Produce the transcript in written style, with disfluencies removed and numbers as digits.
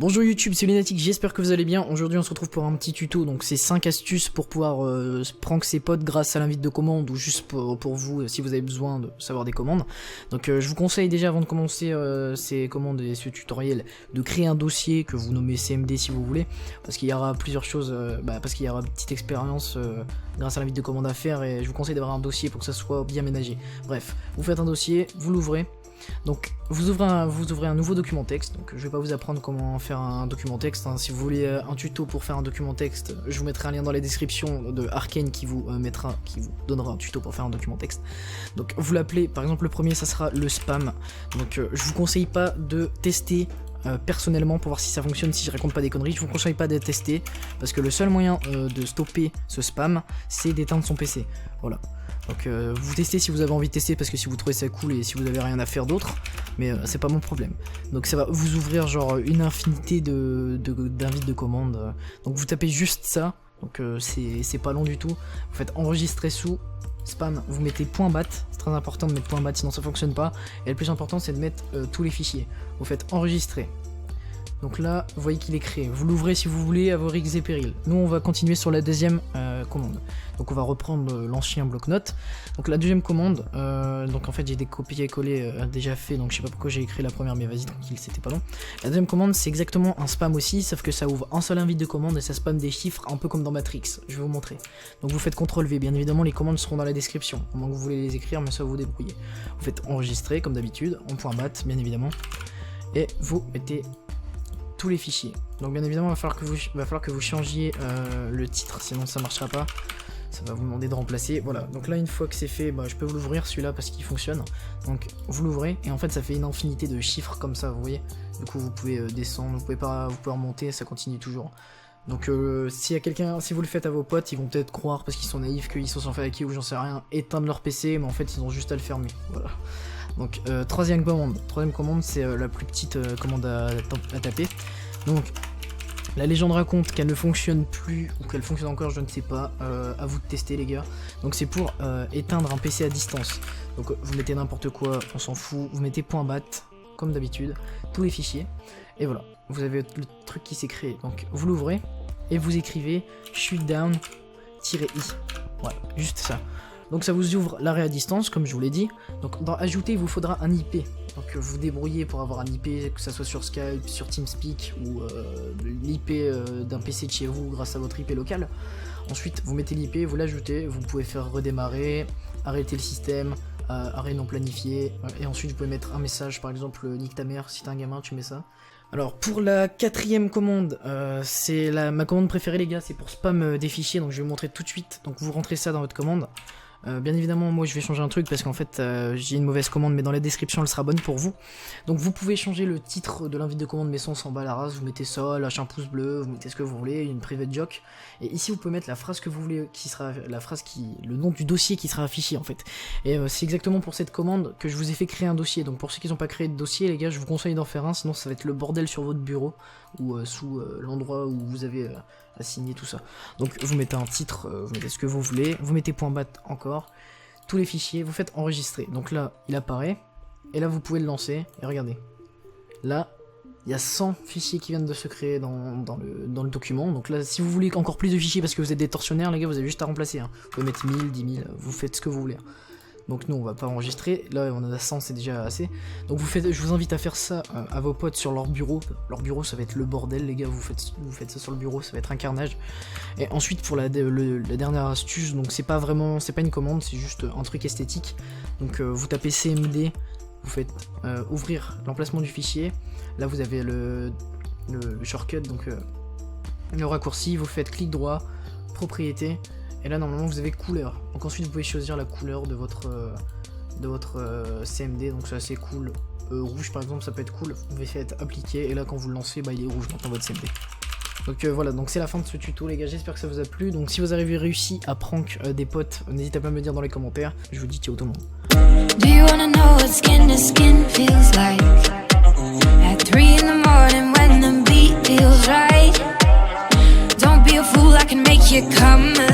Bonjour YouTube, c'est Lunatic, j'espère que vous allez bien. Aujourd'hui on se retrouve pour un petit tuto, donc c'est 5 astuces pour pouvoir prank ses potes grâce à l'invite de commande ou juste pour vous si vous avez besoin de savoir des commandes. Donc je vous conseille déjà avant de commencer ces commandes et ce tutoriel de créer un dossier que vous nommez CMD si vous voulez, parce qu'il y aura plusieurs choses, parce qu'il y aura une petite expérience grâce à l'invite de commande à faire et je vous conseille d'avoir un dossier pour que ça soit bien ménagé. Bref, vous faites un dossier, vous l'ouvrez. Donc vous ouvrez un nouveau document texte, donc je vais pas vous apprendre comment faire un document texte, hein. Si vous voulez un tuto pour faire un document texte, je vous mettrai un lien dans la description de Arcane qui vous donnera un tuto pour faire un document texte. Donc vous l'appelez, par exemple le premier ça sera le spam, donc je vous conseille pas de tester personnellement pour voir si ça fonctionne, si je raconte pas des conneries, je vous conseille pas de tester, parce que le seul moyen de stopper ce spam c'est d'éteindre son PC, voilà. Donc vous testez si vous avez envie de tester, parce que si vous trouvez ça cool et si vous avez rien à faire d'autre, mais c'est pas mon problème. Donc ça va vous ouvrir genre une infinité d'invites de commandes, donc vous tapez juste ça, donc c'est pas long du tout, vous faites enregistrer sous spam, vous mettez .bat, c'est très important de mettre .bat sinon ça fonctionne pas, et le plus important c'est de mettre tous les fichiers, vous faites enregistrer. Donc là, vous voyez qu'il est créé. Vous l'ouvrez si vous voulez à vos risques et périls. Nous, on va continuer sur la deuxième commande. Donc on va reprendre l'ancien bloc-notes. Donc la deuxième commande, donc en fait j'ai des copier-coller déjà fait, donc je sais pas pourquoi j'ai écrit la première, mais vas-y tranquille, c'était pas long. La deuxième commande, c'est exactement un spam aussi, sauf que ça ouvre un seul invite de commande et ça spam des chiffres, un peu comme dans Matrix. Je vais vous montrer. Donc vous faites CTRL-V, bien évidemment les commandes seront dans la description, au moins que vous voulez les écrire, mais ça vous débrouillez. Vous faites enregistrer comme d'habitude, en .bat bien évidemment, et vous mettez tous les fichiers. Donc bien évidemment il va falloir que vous changiez le titre, sinon ça marchera pas, ça va vous demander de remplacer. Voilà, donc là une fois que c'est fait, je peux vous l'ouvrir celui-là parce qu'il fonctionne. Donc vous l'ouvrez et en fait ça fait une infinité de chiffres comme ça, vous voyez. Du coup vous pouvez descendre, vous pouvez remonter, ça continue toujours. Donc s'il y a quelqu'un, si vous le faites à vos potes, ils vont peut-être croire parce qu'ils sont naïfs qu'ils se sont fait hacker ou j'en sais rien, éteindre leur PC, mais en fait ils ont juste à le fermer. Voilà. Donc troisième commande c'est la plus petite commande à taper. Donc la légende raconte qu'elle ne fonctionne plus ou qu'elle fonctionne encore, je ne sais pas, à vous de tester les gars. Donc c'est pour éteindre un PC à distance. Donc vous mettez n'importe quoi, on s'en fout, vous mettez .bat comme d'habitude, tous les fichiers, et voilà, vous avez le truc qui s'est créé. Donc vous l'ouvrez et vous écrivez shutdown-i, voilà, juste ça. Donc ça vous ouvre l'arrêt à distance, comme je vous l'ai dit. Donc dans ajouter, il vous faudra un IP. Donc vous débrouillez pour avoir un IP, que ça soit sur Skype, sur TeamSpeak ou l'IP d'un PC de chez vous grâce à votre IP local. Ensuite vous mettez l'IP, vous l'ajoutez, vous pouvez faire redémarrer, arrêter le système, arrêt non planifié, et ensuite vous pouvez mettre un message, par exemple nique ta mère, si t'es un gamin tu mets ça. Alors pour la quatrième commande, c'est ma commande préférée les gars, c'est pour spam des fichiers, donc je vais vous montrer tout de suite. Donc vous rentrez ça dans votre commande. Bien évidemment moi je vais changer un truc parce qu'en fait j'ai une mauvaise commande, mais dans la description elle sera bonne pour vous. Donc vous pouvez changer le titre de l'invite de commande, mais ça on s'en bat la race, vous mettez ça, lâchez un pouce bleu, vous mettez ce que vous voulez, une private joke, et ici vous pouvez mettre la phrase que vous voulez, qui sera le nom du dossier qui sera affiché en fait. Et c'est exactement pour cette commande que je vous ai fait créer un dossier. Donc pour ceux qui n'ont pas créé de dossier les gars, je vous conseille d'en faire un, sinon ça va être le bordel sur votre bureau ou sous l'endroit où vous avez assigné tout ça. Donc vous mettez un titre, vous mettez ce que vous voulez, vous mettez .bat encore, tous les fichiers, vous faites enregistrer. Donc là il apparaît et là vous pouvez le lancer et regardez, là il y a 100 fichiers qui viennent de se créer dans le document. Donc là si vous voulez encore plus de fichiers parce que vous êtes des tortionnaires les gars, vous avez juste à remplacer, hein. Vous pouvez mettre 1000, 10 000, vous faites ce que vous voulez. Donc nous on va pas enregistrer, là on en a 100, c'est déjà assez. Donc je vous invite à faire ça à vos potes sur leur bureau. Leur bureau ça va être le bordel les gars, vous faites ça sur le bureau, ça va être un carnage. Et ensuite pour la dernière astuce, donc c'est pas une commande, c'est juste un truc esthétique. Donc vous tapez CMD, vous faites ouvrir l'emplacement du fichier. Là vous avez le shortcut, donc le raccourci, vous faites clic droit, propriété. Et là normalement vous avez couleur, donc ensuite vous pouvez choisir la couleur de votre CMD, donc c'est assez cool. Rouge par exemple ça peut être cool, vous faites appliquer et là quand vous le lancez il est rouge maintenant votre CMD. Donc voilà, donc c'est la fin de ce tuto les gars, j'espère que ça vous a plu. Donc si vous avez réussi à prank des potes, n'hésitez pas à me dire dans les commentaires. Je vous dis ciao tout le monde. Do you wanna know what skin to skin feels like? At 3 in the morning when the beat feels right. Don't be a fool, I can make you come alive.